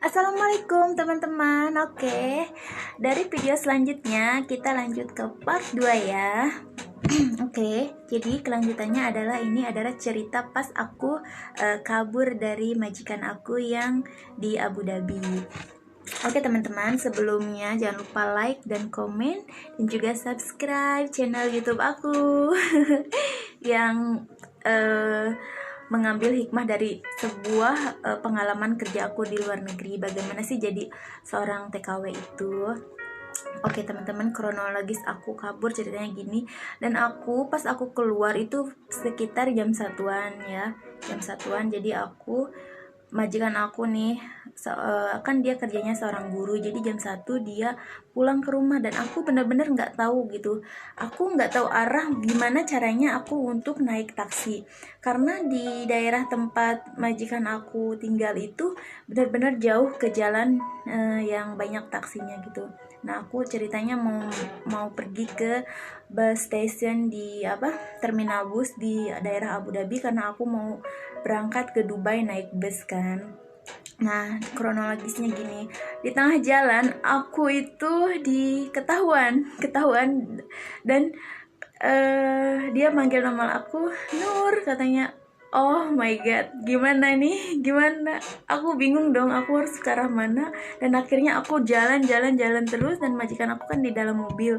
Assalamualaikum teman-teman. Oke, dari video selanjutnya kita lanjut ke part 2 ya. Oke, jadi kelanjutannya adalah cerita pas aku kabur dari majikan aku yang di Abu Dhabi. Oke teman-teman, sebelumnya jangan lupa like dan komen dan juga subscribe channel YouTube aku yang mengambil hikmah dari sebuah pengalaman kerja aku di luar negeri. Bagaimana sih jadi seorang TKW itu? Oke teman-teman, kronologis aku kabur ceritanya gini. Dan pas aku keluar itu sekitar jam satuan ya, jam satuan. Jadi majikan aku nih kan dia kerjanya seorang guru, jadi jam 1 dia pulang ke rumah dan aku benar-benar nggak tahu gitu, aku nggak tahu arah gimana caranya aku untuk naik taksi karena di daerah tempat majikan aku tinggal itu benar-benar jauh ke jalan yang banyak taksinya gitu. Nah aku ceritanya mau pergi ke bus station di terminal bus di daerah Abu Dhabi karena aku mau berangkat ke Dubai naik bus kan. Nah kronologisnya gini, di tengah jalan aku itu ketahuan dan dia manggil nama aku Nur katanya. Oh my god, gimana nih? Gimana? Aku bingung dong, aku harus ke arah mana? Dan akhirnya aku jalan terus dan majikan aku kan di dalam mobil.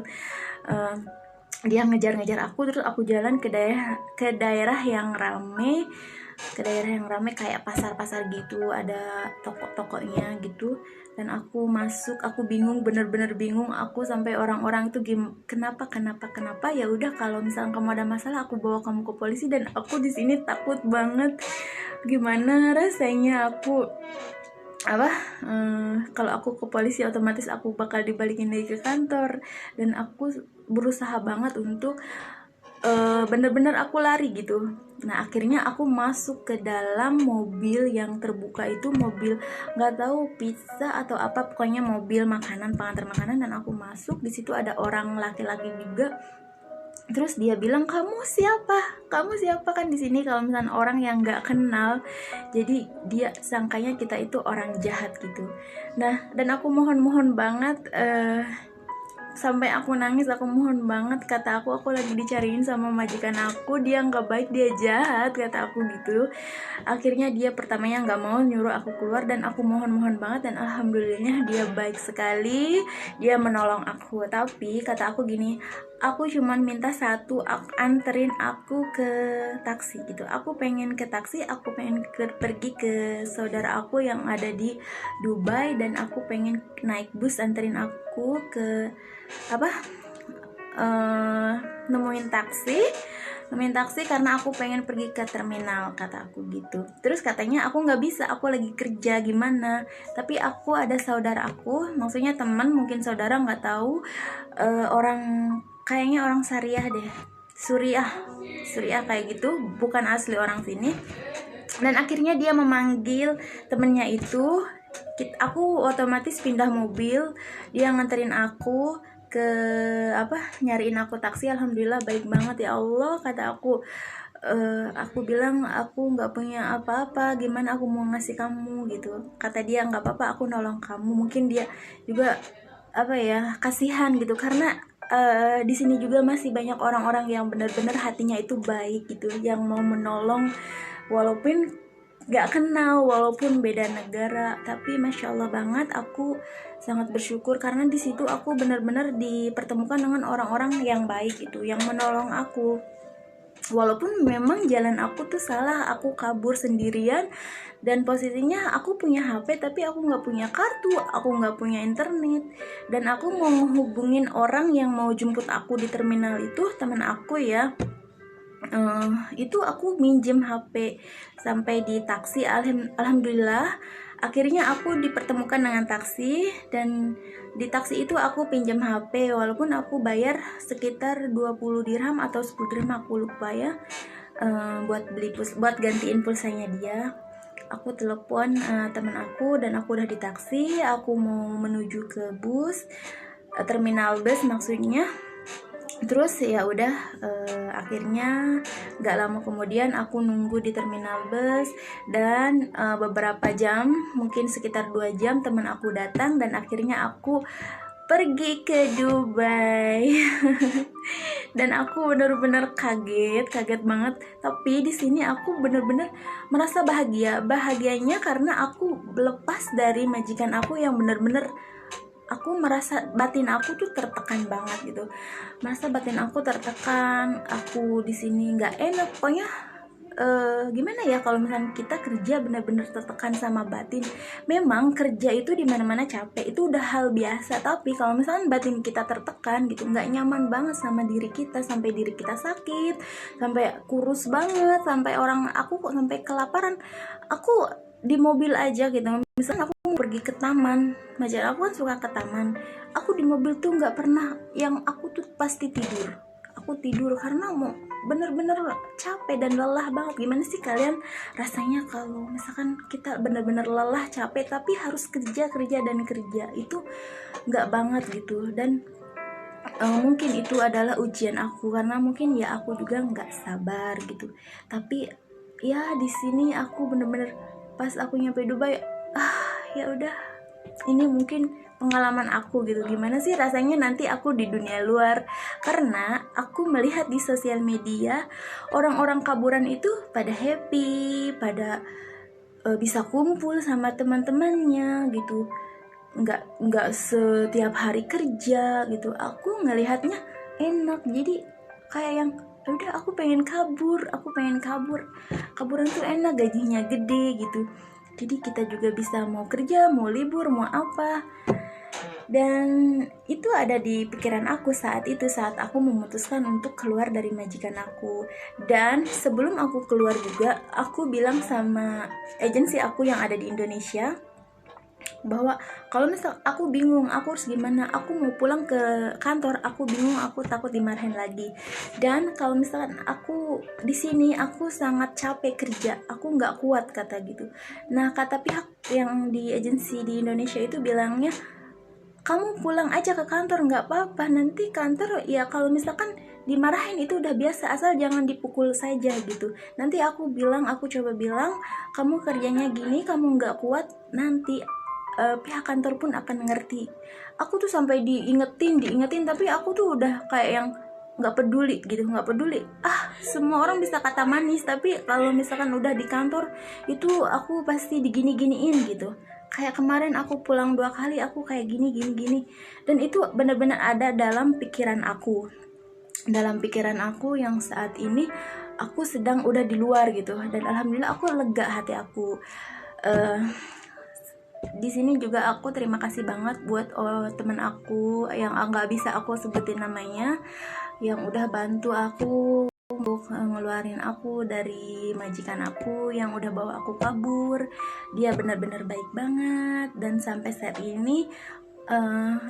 Dia ngejar-ngejar aku, terus aku jalan ke daerah yang rame, kayak pasar-pasar gitu, ada toko-tokonya gitu. Dan aku masuk, aku bingung, bener-bener bingung aku, sampai orang-orang itu kenapa ya udah kalau misalnya kamu ada masalah aku bawa kamu ke polisi. Dan aku di sini takut banget, gimana rasanya aku kalau aku ke polisi otomatis aku bakal dibalikin lagi ke kantor. Dan aku berusaha banget untuk bener-bener aku lari gitu. Nah akhirnya aku masuk ke dalam mobil yang terbuka itu, mobil nggak tahu pizza atau apa, pokoknya mobil makanan, pengantar makanan. Dan aku masuk, di situ ada orang laki-laki juga. Terus dia bilang, kamu siapa kan di sini kalau misalnya orang yang nggak kenal, jadi dia sangkanya kita itu orang jahat gitu. Nah dan aku mohon banget, sampai aku nangis, aku mohon banget, kata aku lagi dicariin sama majikan aku, dia nggak baik, dia jahat, kata aku gitu. Akhirnya dia pertamanya nggak mau nyuruh aku keluar dan aku mohon banget, dan alhamdulillahnya dia baik sekali, dia menolong aku. Tapi kata aku gini, aku cuman minta satu, anterin aku ke taksi gitu. Aku pengen ke taksi, aku pengen pergi ke saudara aku yang ada di Dubai, dan aku pengen naik bus anterin aku ke nemuin taksi karena aku pengen pergi ke terminal, kata aku gitu. Terus katanya aku nggak bisa, aku lagi kerja, gimana. Tapi aku ada saudara aku, maksudnya teman, mungkin saudara, nggak tahu, kayaknya orang Syariah deh, Suriah kayak gitu, bukan asli orang sini. Dan akhirnya dia memanggil temennya itu, aku otomatis pindah mobil, dia nganterin aku ke nyariin aku taksi. Alhamdulillah baik banget ya Allah, kata aku. Aku bilang aku nggak punya apa-apa, gimana aku mau ngasih kamu gitu. Kata dia nggak apa-apa, aku nolong kamu. Mungkin dia juga kasihan gitu, karena di sini juga masih banyak orang-orang yang benar-benar hatinya itu baik gitu, yang mau menolong walaupun gak kenal, walaupun beda negara. Tapi masya Allah banget, aku sangat bersyukur karena di situ aku benar-benar dipertemukan dengan orang-orang yang baik itu, yang menolong aku. Walaupun memang jalan aku tuh salah, aku kabur sendirian dan posisinya aku punya HP tapi aku nggak punya kartu, aku nggak punya internet. Dan aku mau menghubungin orang yang mau jemput aku di terminal itu, teman aku ya. Itu aku minjem HP sampai di taksi. Alhamdulillah akhirnya aku dipertemukan dengan taksi, dan di taksi itu aku pinjam HP walaupun aku bayar sekitar 20 dirham atau 10 dirham, aku lupa ya, buat gantiin pulsanya dia. Aku telepon teman aku dan aku udah di taksi, aku mau menuju ke bus, terminal bus maksudnya. Terus ya udah, akhirnya gak lama kemudian aku nunggu di terminal bus, dan beberapa jam, mungkin sekitar 2 jam, teman aku datang dan akhirnya aku pergi ke Dubai. Dan aku bener-bener kaget banget. Tapi di sini aku bener-bener merasa bahagianya karena aku lepas dari majikan aku yang bener-bener, aku merasa batin aku tuh tertekan banget gitu. Merasa batin aku tertekan, aku di sini nggak enak pokoknya. Gimana ya, kalau misalnya kita kerja benar-benar tertekan sama batin. Memang kerja itu di mana-mana capek, itu udah hal biasa. Tapi kalau misalnya batin kita tertekan gitu, nggak nyaman banget sama diri kita, sampai diri kita sakit, sampai kurus banget, sampai aku kok sampai kelaparan. Aku di mobil aja gitu, misalnya aku mau pergi ke taman, majar aku kan suka ke taman, aku di mobil tuh nggak pernah yang aku tuh pasti tidur. Aku tidur karena mau bener-bener capek dan lelah banget. Gimana sih kalian rasanya kalau misalkan kita bener-bener lelah capek tapi harus kerja itu nggak banget gitu. Dan mungkin itu adalah ujian aku, karena mungkin ya aku juga nggak sabar gitu. Tapi ya di sini aku bener-bener pas aku nyampe Dubai, ya udah, ini mungkin pengalaman aku gitu. Gimana sih rasanya nanti aku di dunia luar, karena aku melihat di sosial media orang-orang kaburan itu pada happy, pada bisa kumpul sama teman-temannya gitu, nggak setiap hari kerja gitu. Aku ngelihatnya enak, jadi kayak yang udah, aku pengen kabur. Kaburan tuh enak, gajinya gede gitu, jadi kita juga bisa mau kerja, mau libur, mau apa. Dan itu ada di pikiran aku saat aku memutuskan untuk keluar dari majikan aku. Dan sebelum aku keluar juga, aku bilang sama agensi aku yang ada di Indonesia bahwa kalau misal aku bingung aku harus gimana, aku mau pulang ke kantor, aku bingung, aku takut dimarahin lagi. Dan kalau misalkan aku di sini aku sangat capek kerja, aku nggak kuat kata gitu. Nah, kata pihak yang di agensi di Indonesia itu bilangnya, kamu pulang aja ke kantor, nggak apa-apa, nanti kantor ya kalau misalkan dimarahin itu udah biasa, asal jangan dipukul saja gitu. Nanti aku coba bilang kamu kerjanya gini, kamu nggak kuat, nanti pihak kantor pun akan ngerti. Aku tuh sampai diingetin, tapi aku tuh udah kayak yang nggak peduli gitu, semua orang bisa kata manis, tapi kalau misalkan udah di kantor itu aku pasti digini-giniin gitu. Kayak kemarin aku pulang 2 kali, aku kayak gini. Dan itu benar-benar ada dalam pikiran aku yang saat ini aku sedang udah di luar gitu. Dan alhamdulillah aku lega hati aku. Di sini juga aku terima kasih banget buat teman aku yang nggak bisa aku sebutin namanya, yang udah bantu aku untuk ngeluarin aku dari majikan aku yang udah bawa aku kabur. Dia benar-benar baik banget, dan sampai saat ini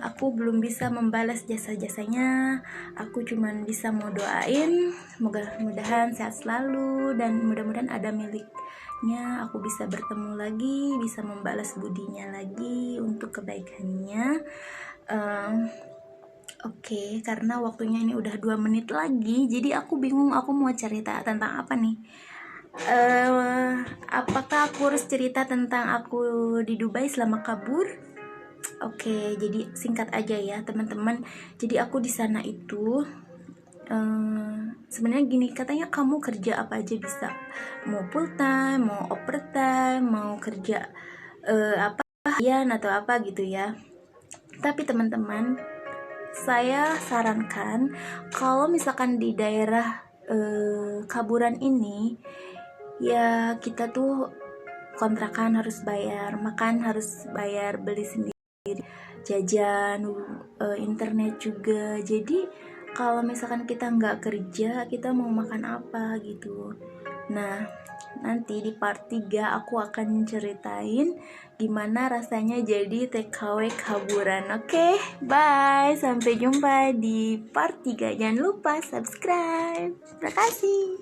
aku belum bisa membalas jasa-jasanya. Aku cuman bisa mau doain mudah-mudahan sehat selalu, dan mudah-mudahan ada miliknya aku bisa bertemu lagi, bisa membalas budinya lagi untuk kebaikannya. Oke, karena waktunya ini udah 2 menit lagi, jadi aku bingung aku mau cerita tentang apa nih. Apakah aku harus cerita tentang aku di Dubai selama kabur? Oke, jadi singkat aja ya teman-teman. Jadi aku di sana itu sebenarnya gini, katanya kamu kerja apa aja bisa, mau full time, mau overtime, mau kerja apa harian atau apa gitu ya. Tapi teman-teman, saya sarankan kalau misalkan di daerah kaburan ini ya, kita tuh kontrakan harus bayar, makan harus bayar, beli sendiri, jajan, internet juga. Jadi kalau misalkan kita nggak kerja, kita mau makan apa gitu. Nah, nanti di part 3 aku akan ceritain gimana rasanya jadi TKW kaburan. Oke, bye. Sampai jumpa di part 3. Jangan lupa subscribe. Terima kasih.